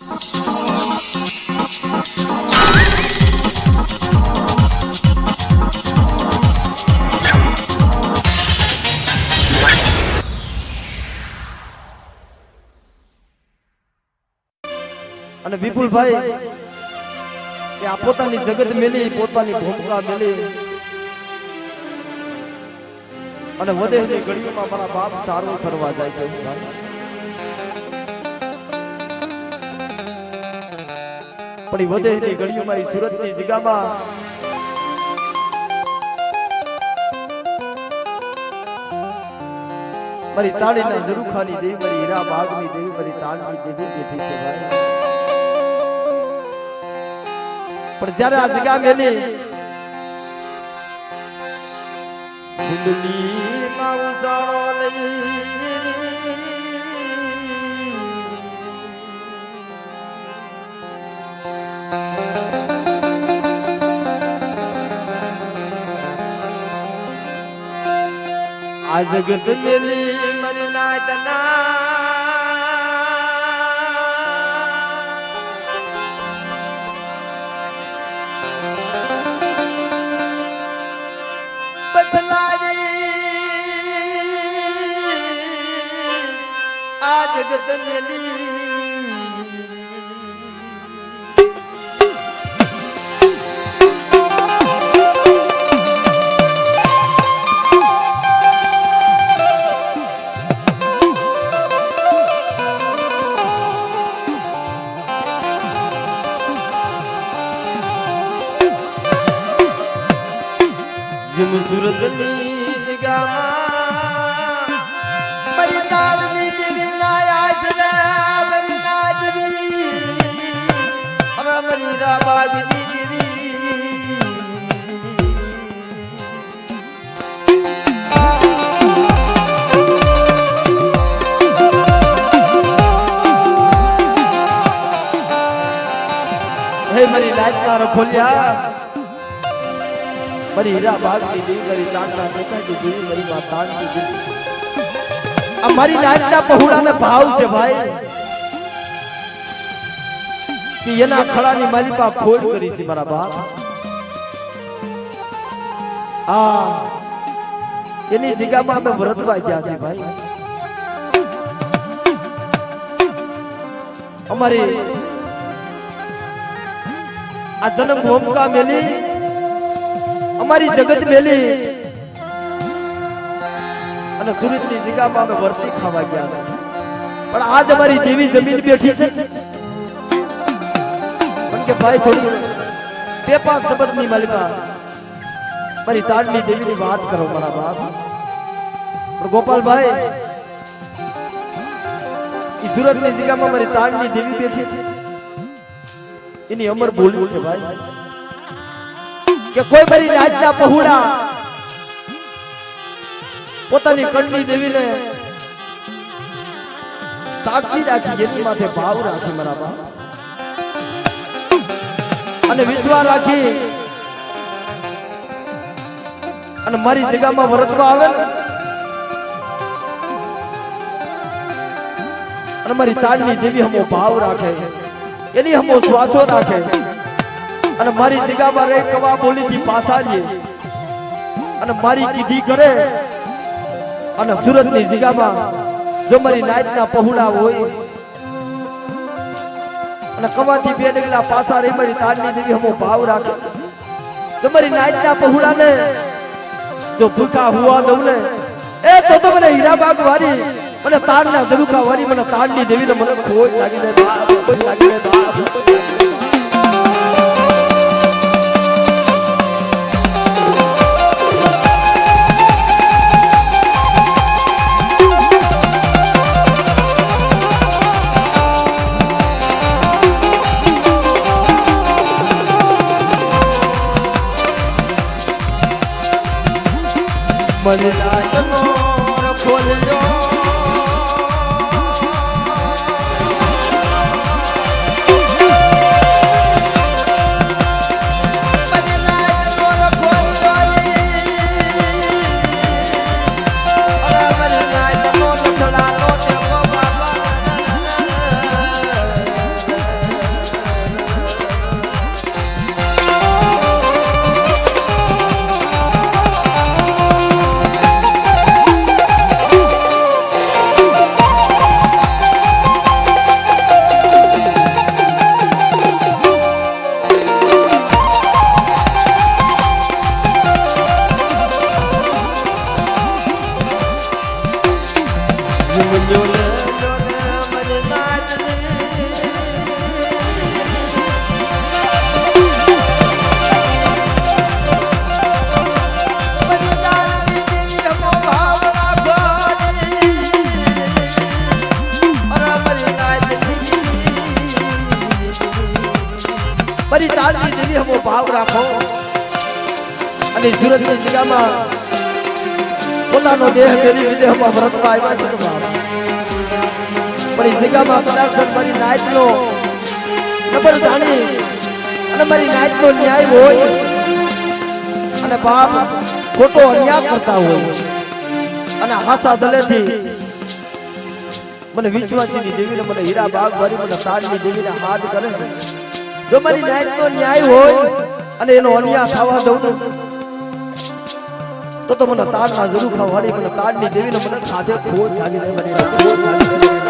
અને વિપુલભાઈ કે આ પોતાની જગત મેલી પોતાની ભૂમિકા મેલી અને વધેની ઘડીઓમાં મારા બાપ સારું કરવા જાય છે પણ એ વધેની ઘડીઓમાં એ સુરતની જગ્યામાં મારી તાળીના ઝરૂખાની દેવી મારી હીરા બાગની દેવી મારી તાળની દેવી બેઠી છે ભાઈ પણ જ્યારે આ જગ્યા મેલી કુંડલી માં ઉજાળો લઈ આ જગત મેલી મારી નાટના જગત મેલી જેમ સુરતની જગ્યામાં મારી તાળની દેવી મારી રાબાગની દેવી હે મારી નાચના રખોલિયા મારી હીરા બાગની દેવી મારી ચાંદના નેતાની દેવી મારી માતાની દેવી આ મારી નાચના પહોળાને ભાવ છે ભાઈ કે એના ખડાની મારી પાસે ખોડ કરી છે મારા બાપ આ એની જગ્યામાં અમે વ્રતવા ગયા છે ભાઈ અમારી આ જન્મ ભૂમિકા મેલી અમારી જગત મેલી અને સુરતની જગ્યામાં અમે વર્તી ખાવા ગયા છે પણ આજ અમારી દેવી જમીન બેઠી છે કે ભાઈ થોડી બે પાંચ શબ્દ ની માલિકા મારી તાળની દેવીની વાત કરો મારા બાપ પણ ગોપાલભાઈ ઈ સુરતની જગ્યામાં મારી તાળની દેવી બેઠી છે એની અમર બોલ્યું છે ભાઈ કે કોઈ મારી નાચના પહોળા પોતાની કણની દેવીને સાક્ષી રાખી એની માથે ભાવ રાખી મારા બાપ અને વિશ્વાસ રાખી અને મારી જગ્યામાં વરતવા આવે અને મારી તાળની દેવી હમો ભાવ રાખે એની હમો શ્વાસો રાખે અને મારી જગ્યામાં રહી કવા બોલીથી પાસારીએ અને મારી કીધી કરે અને સુરતની જગ્યામાં જો મારી નાચના પહોળા હોય અને કવાથી બે ડગલા પાસા રહી મારી તાળની દેવી હમો ભાવ રાખે તમારી નાચના પહોળાને જો ભૂખા હુવા દઉં ને એ તો મને હીરાબાગ વારી મને તાળના ઝરૂખા વારી મને તાળની દેવીને મને ખોટ લાગી જાય ખોટ લાગી જાય મને નાચનો રખોલ્યો મારી તારની દેવી હમો ભાવ રાખો અને સુરતની જગ્યામાં પોતાનો દેહ મેરી વિદેહમાં વ્રતમાં આવ્યા છે બાપ મારી જગ્યામાં કદાચ મારી નાયતનો નંબર જાણી અને મારી નાયતનો ન્યાય હોય અને બાપ ખોટો અન્યાય કરતા હોય અને હાસા દલેથી મને વિશ્વાસની દેવીને મને હીરા બાગ ભરી મને તારની દેવીને હાથ કરે જો મારી નાયતનો ન્યાય હોય અને એનો અન્યાય થવા દઉં તો મને તારના જરૂર ખાવાની મને તારની દેવીને મને ખાધે ખોટ લાગી જાય મને ખોટ લાગી જાય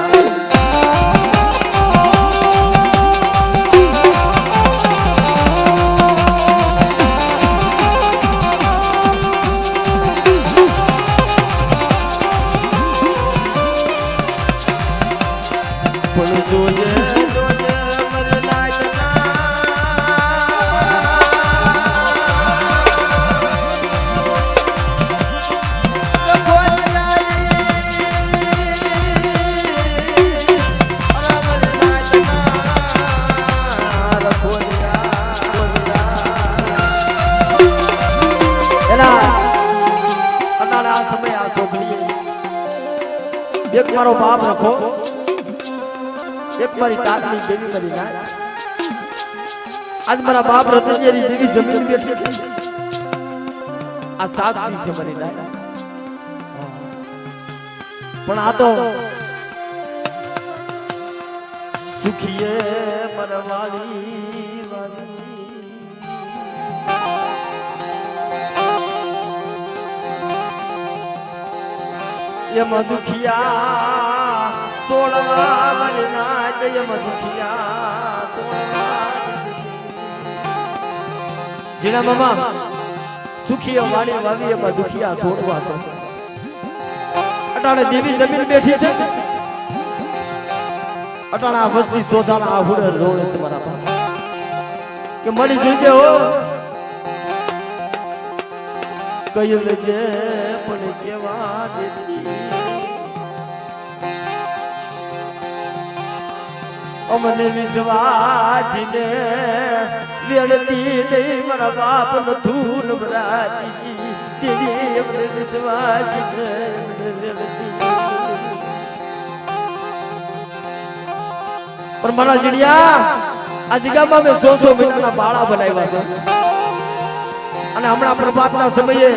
એક મારો બાપ રખો એક મારી તારની દેવી મારી ના આજ મારા બાપ રતનજીની દેવી જમીન બેઠી છે આ સાક્ષી છે મારી ના પણ આ તો સુખીએ મરવાળી વાળી યમ દુખિયા સોળવા મરના યમ દુખિયા સોળવા જીણા મામા સુખી વાણી વાવી એમાં દુખિયા સોળવા છે અટાણે દેવી જમીન બેઠી છે અટાણે આ વસ્તી સોધાના આહુડે રોળે છે મારા બાપ કે મળી જઈએ હો કયું લેજે પણ કેવા દેતી અમને વિશ્વાસને વેળતી નહીં મારા બાપ નો ધૂન ભરાતી દેવી અમને વિશ્વાસને વેળતી પણ મારા જીડિયા આ જગ્યામાં મેં 100 મહિનાના બાળા બનાવ્યા છે અને હમણાં પ્રભાતના સમયે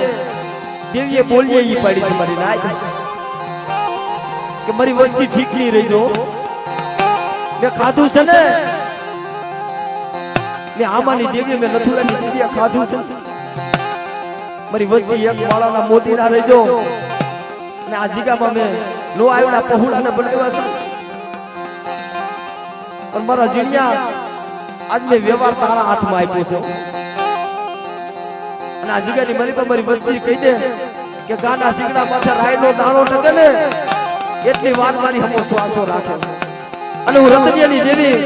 દેવીએ બોલીએ ઈ પાડી છે મારી નાય કે મારી વસ્તી ઠીક નહીં રહી જો મેં ખાધું છે ને મેં આમાની દેવી મેં નથુરાની દેવીએ ખાધું છે મારી વસ્તી એક માળાના મોતીના રહેજો અને આ જગ્યામાં મેં લો આવ્યા પહોળાને બનાવ્યા છે પણ મારા જીણિયા આજ મેં વ્યવહાર તારા હાથમાં આપ્યો છે અને આ જગ્યાની મારી પર મારી વસ્તી કહી દે કે ગાના સીગડા પાછળ રાયનો દાણો ટકે ને એટલી વાત મારી હમો શ્વાસો રાખે અને હું રતનિયાની દેવી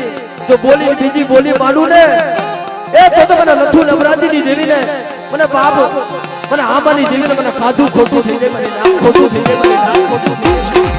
જો બોલી બીજી બોલી માંડું ને એ તો મને નથુ નવરાત્રીની દેવીને મને બાપ મને આમાની દેવીને મને ખાધું ખોટું થઈ જાય મને નામ ખોટું થઈ જાય મને નામ ખોટું થઈ જાય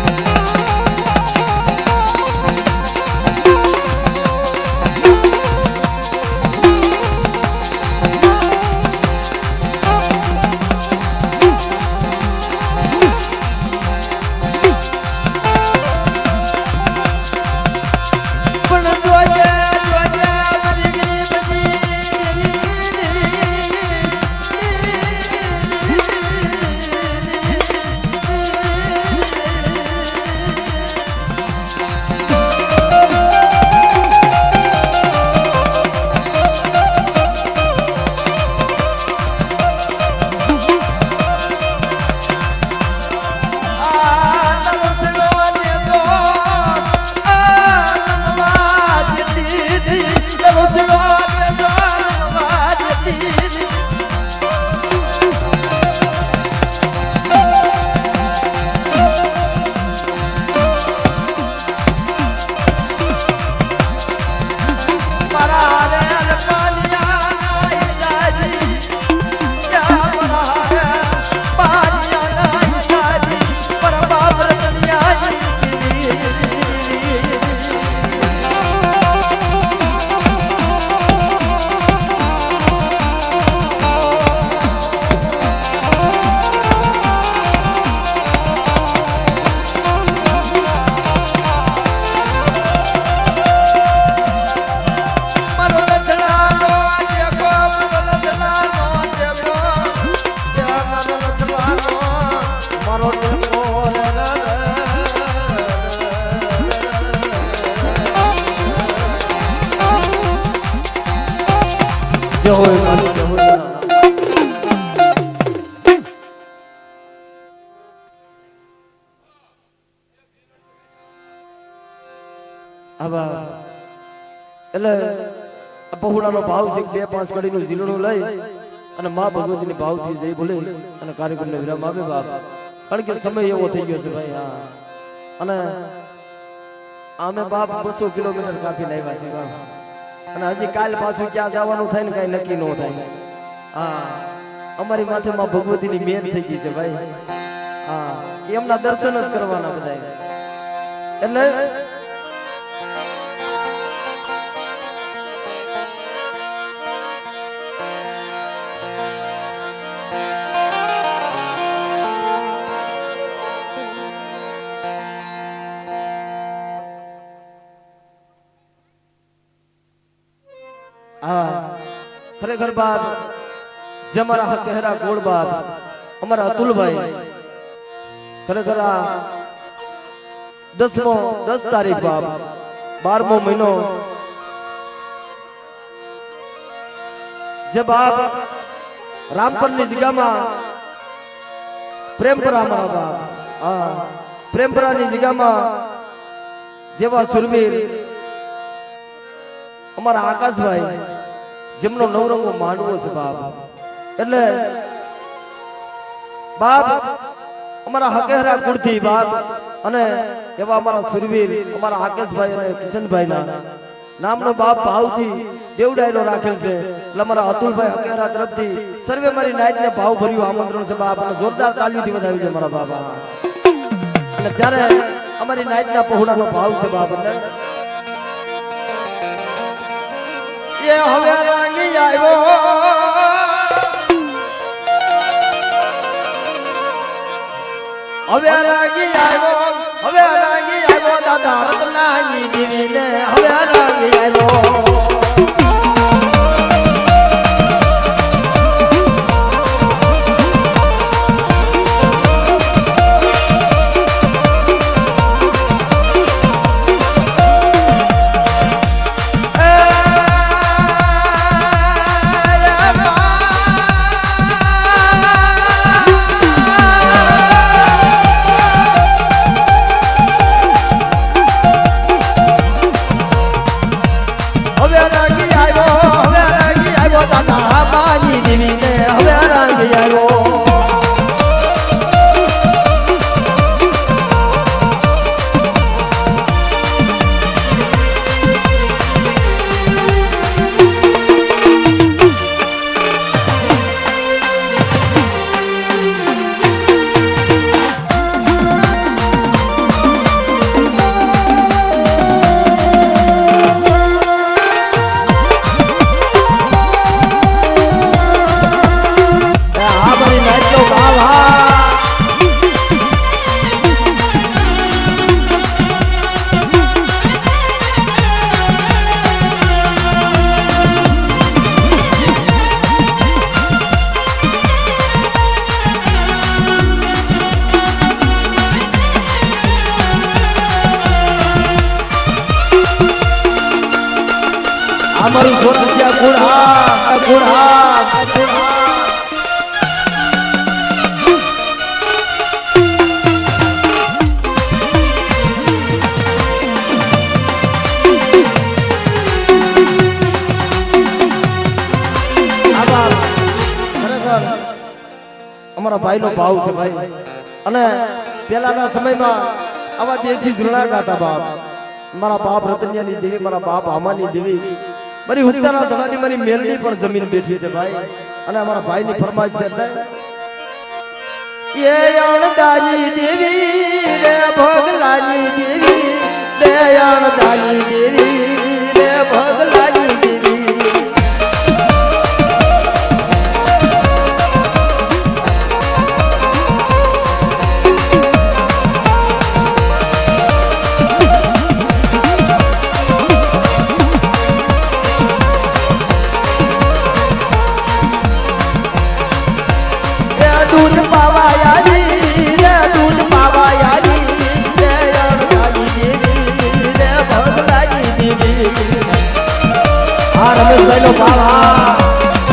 જય હો કાળી જય હો આવા એટલે બહુડાનો ભાવ છે 2-5 કડીનું ઝીલણું લઈ અને માં ભગવતીની ભાવથી જઈ બોલે અને કાર્યક્રમને વિરામ આપે બાપ કારણ કે સમય એવો થઈ ગયો છે ભાઈ હા અને અમે બાપ 200 કિલોમીટર કાપીને આવ્યા છીએ બાપ અને હજી કાલ પાછું ક્યાં જવાનું થાય ને કઈ નક્કી ન થાય હા અમારી માથે માં ભગવતીની મેર થઈ ગઈ છે ભાઈ હા એમના દર્શન જ કરવાના બધા એટલે खरेखर बाप जे हमारा हकहरा गोड़ बाप हमारा अतुल भाई खरेखर 10 तारीख बाप 12मो महीनो जे बाप रामपुर ની જગ્યામાં પ્રેમપરા हमारा बाप प्रेमपरा ની જગ્યામાં જેવા સુરવીર અમારા આકાશભાઈ જેમનો નવરંગો માંડવો છે બાપ એટલે બાપ અમારા હકેહરા કુળથી બાપ અને એવા અમારા સુરવીર અમારા આકાશભાઈ અને કિશનભાઈ ના નામનો બાપ ભાવથી દેવડાયેલો રાખેલ છે એટલે અમારા અતુલભાઈ હકેહરા તરફથી સર્વે મારી નાઈટ ને ભાવ ભર્યું આમંત્રણ છે બાપ અને જોરદાર તાલીઓથી વધાવી છે મારા બાપા અને ત્યારે અમારી નાઈટ ના પહોળાનો ભાવ છે બાપ એટલે હવે રાંગી આવ્યો દાદા રત્નાની દેવી ને હવે રાંગી આવ્યો અમારું સોરઠિયા ગુણહા અમારા ભાઈ નો ભાવ છે ભાઈ અને પેલાના સમયમાં આવા દેશી ઝૂલણા ગાતા બાપ મારા બાપ રતનિયાની દેવી મારા બાપ આમાની દેવી મારી હુત્તાના ધણાની મારી મેલડી પણ જમીન બેઠી છે ભાઈ અને અમારા ભાઈની ફરમાઈશ છે એ અણદાની દેવી રે ભગલાની દેવી રે અણદાની દેવી રે ભગલાની દેવી રમેશભાઈ નો ભાવ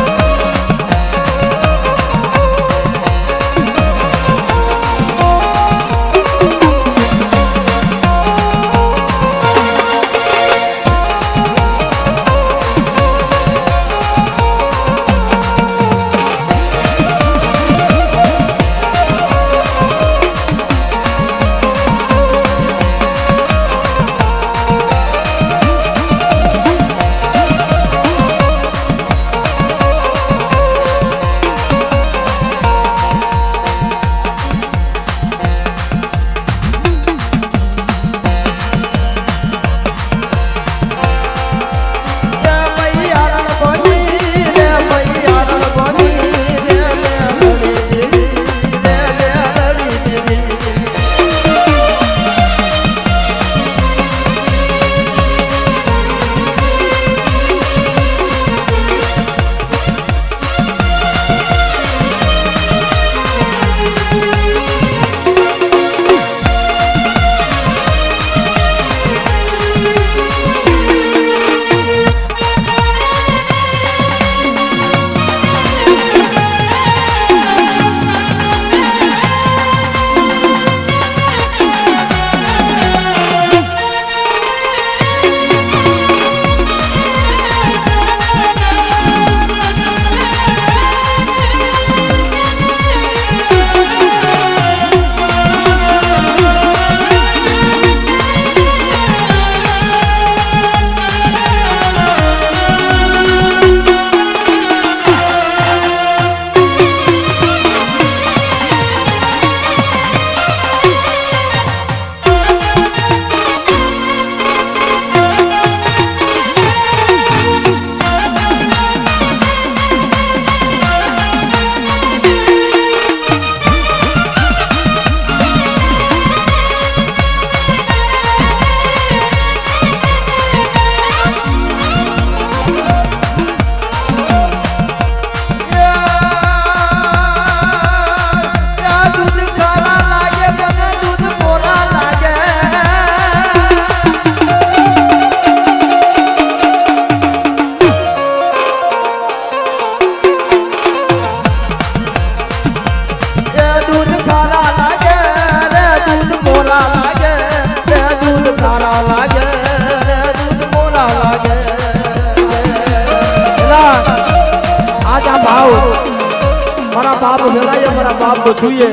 તો જોઈએ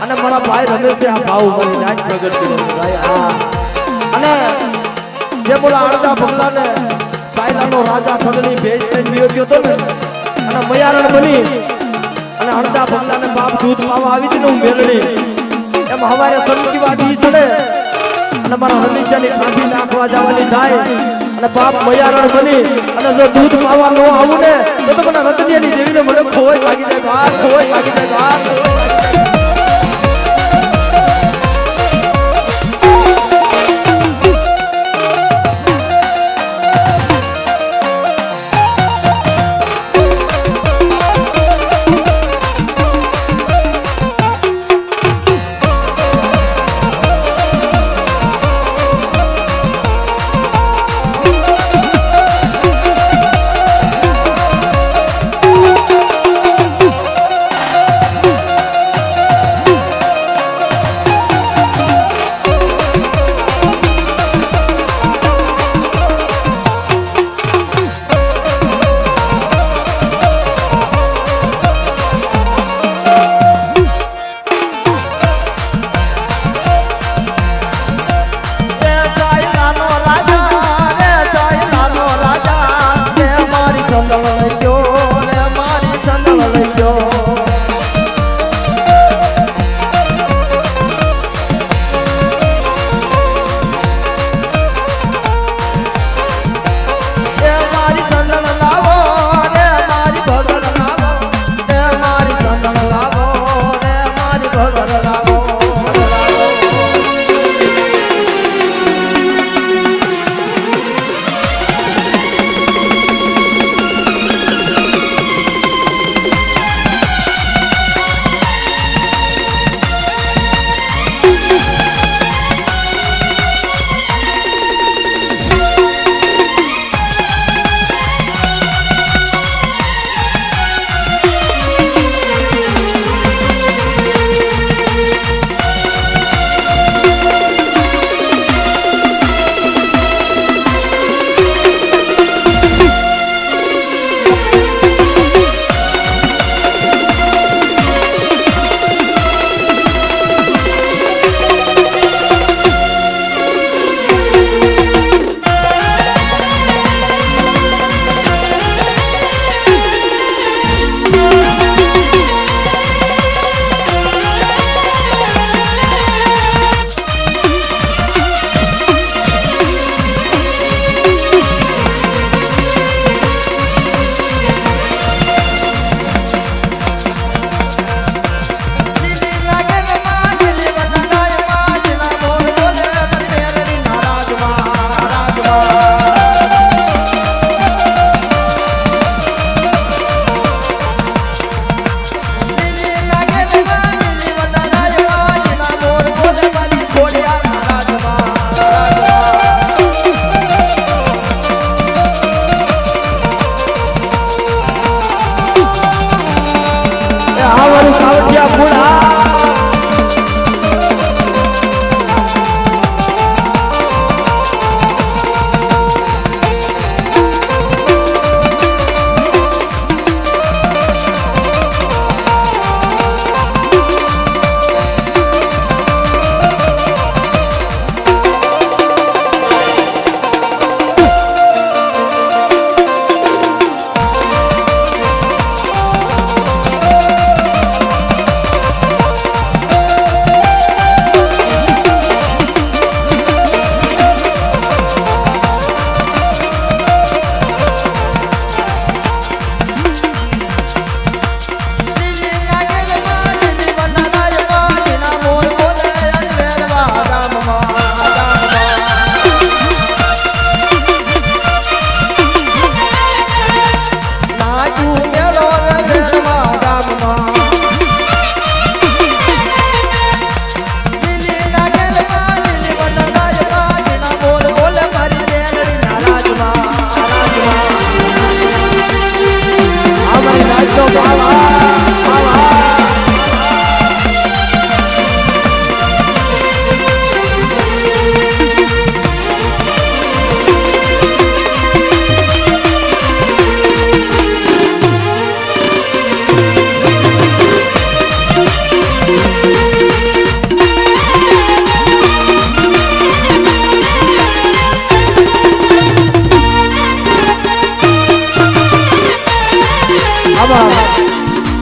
અને મારા ભાઈ રમેશે આ ભાવ મારી નાચ પ્રગટ કર્યો છે ભાઈ હા અને જે બોલા અડધા ભગલાને સાયલાનો રાજા સગની ભેજ થઈને વિયો ગયો તો ને અને મયારણ બની અને અડધા ભગલાને બાપ દૂધ પાવા આવી હતી ને હું મેલડી એમ હવારે સનકી વાદી ચડે અને મારા હંમેશાની કાંઠી નાખવા જવાની થાય અને બાપ મયારણ બની અને જો દૂધ પાવા ન આવું ને તો મને રતનિયાની દેવીને મને ખોવાઈ લાગી જાય બહાર ખોવાઈ લાગી જાય બહાર